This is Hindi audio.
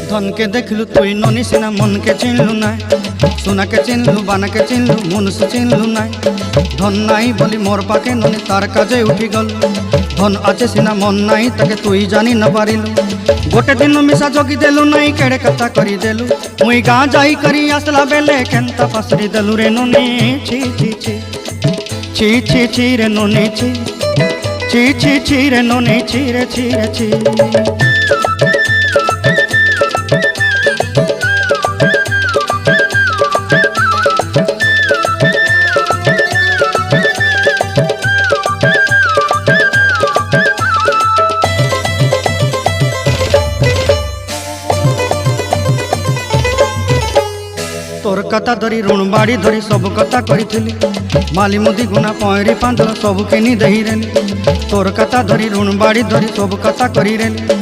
धन के देखलु तुई ननी सिना मन के चिन्हलु ना सोना के चिन्हलु बाना के चिन्हलु मनुष्य चिन्हलु ना धन नाई बोली मोर पाके ननी तार काजे उठी गल धन आचे सिना मन नाई ताके तुई जानी न पारिलु गोटे दिन मिसा जगी देलु नाई केड़े कथा करी देलु मुई गाँ जाई करी आसला बेले केंता पासरी देलु रे ननी छी छी छी छी छी छी रे ननी छी छी छी छी रे ननी छी रे छी रे छी। तोर कथा धरी ऋण बाड़ी धरी सब कथा करी माली मुदी गुना पहरी पांदर सब किनी दही रेली तोर कथा धरी ऋण बाड़ी धरी सब कथा करी रेली।